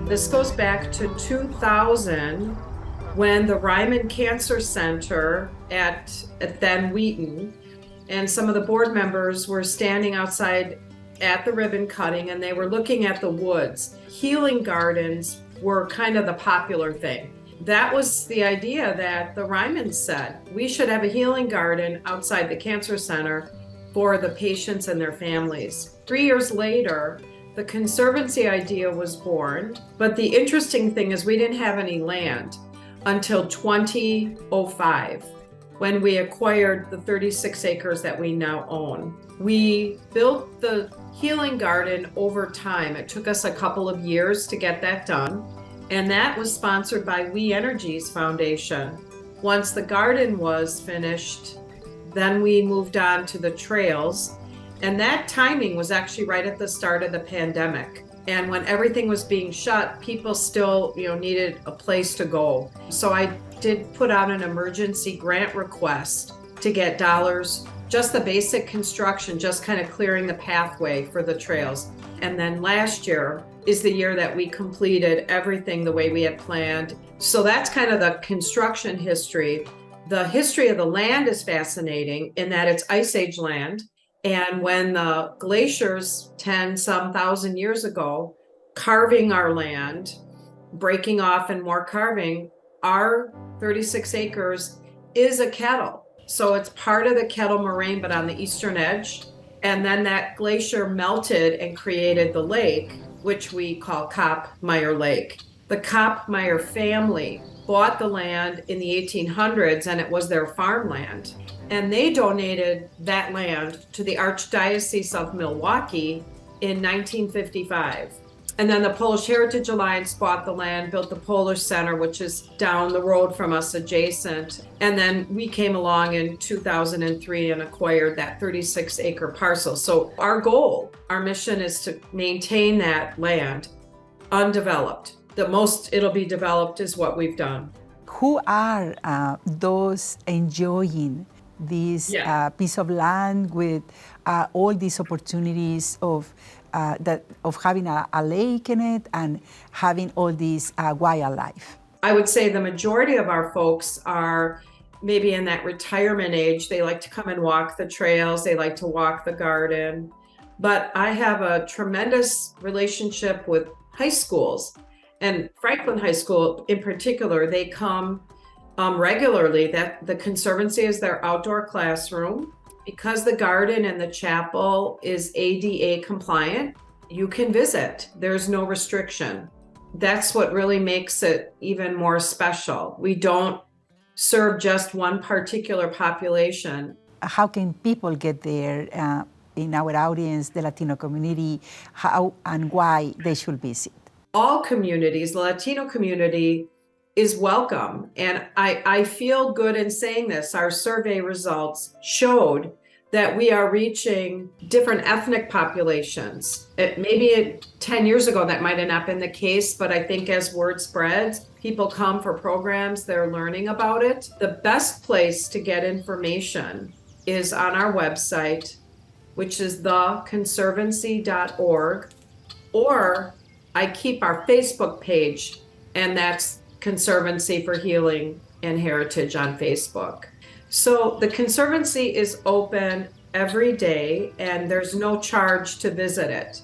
This goes back to 2000 when the Ryman Cancer Center at then Wheaton and some of the board members were standing outside at the ribbon cutting and they were looking at the woods. Healing gardens were kind of the popular thing. That was the idea that the Rymans said. We should have a healing garden outside the cancer center for the patients and their families. 3 years later, the Conservancy idea was born, but the interesting thing is we didn't have any land until 2005 when we acquired the 36 acres that we now own. We built the healing garden over time. It took us a couple of years to get that done, and that was sponsored by We Energies Foundation. Once the garden was finished, then we moved on to the trails. And that timing was actually right at the start of the pandemic. And when everything was being shut, people still, needed a place to go. So I did put out an emergency grant request to get dollars, just the basic construction, just kind of clearing the pathway for the trails. And then last year is the year that we completed everything the way we had planned. So that's kind of the construction history. The history of the land is fascinating in that it's Ice Age land. And when the glaciers 10-some thousand years ago, carving our land, breaking off and more carving, our 36 acres is a kettle. So it's part of the kettle moraine, but on the eastern edge. And then that glacier melted and created the lake, which we call Kopp-Meyer Lake. The Kopp-Meyer family bought the land in the 1800s and it was their farmland. And they donated that land to the Archdiocese of Milwaukee in 1955. And then the Polish Heritage Alliance bought the land, built the Polish Center, which is down the road from us adjacent. And then we came along in 2003 and acquired that 36-acre parcel. So our goal, our mission is to maintain that land undeveloped. The most it'll be developed is what we've done. Who are those enjoying this piece of land with all these opportunities of having a lake in it and having all this wildlife? I would say the majority of our folks are maybe in that retirement age. They like to come and walk the trails. They like to walk the garden. But I have a tremendous relationship with high schools, and Franklin High School in particular. They come regularly. That the Conservancy is their outdoor classroom. Because the garden and the chapel is ADA compliant, you can visit. There's no restriction. That's what really makes it even more special. We don't serve just one particular population. How can people get there in our audience, the Latino community, how and why they should visit? All communities, the Latino community is welcome. And I feel good in saying this. Our survey results showed that we are reaching different ethnic populations. Maybe 10 years ago, that might have not been the case, but I think as word spreads, people come for programs, they're learning about it. The best place to get information is on our website, which is theconservancy.org, or I keep our Facebook page, and that's Conservancy for Healing and Heritage on Facebook. So the Conservancy is open every day and there's no charge to visit it.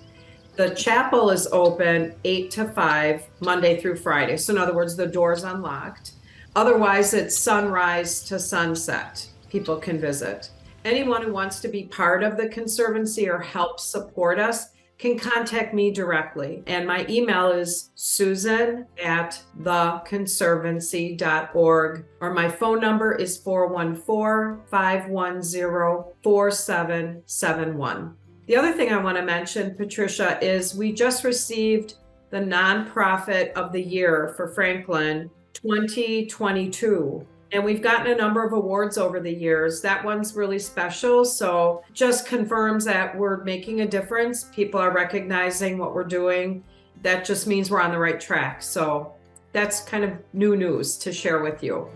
The chapel is open 8 to 5, Monday through Friday. So in other words, the door's unlocked. Otherwise, it's sunrise to sunset. People can visit. Anyone who wants to be part of the Conservancy or help support us can contact me directly. And my email is susan@theconservancy.org, or my phone number is 414-510-4771. The other thing I want to mention, Patricia, is we just received the Nonprofit of the Year for Franklin 2022. And we've gotten a number of awards over the years. That one's really special. So just confirms that we're making a difference. People are recognizing what we're doing. That just means we're on the right track. So that's kind of new news to share with you.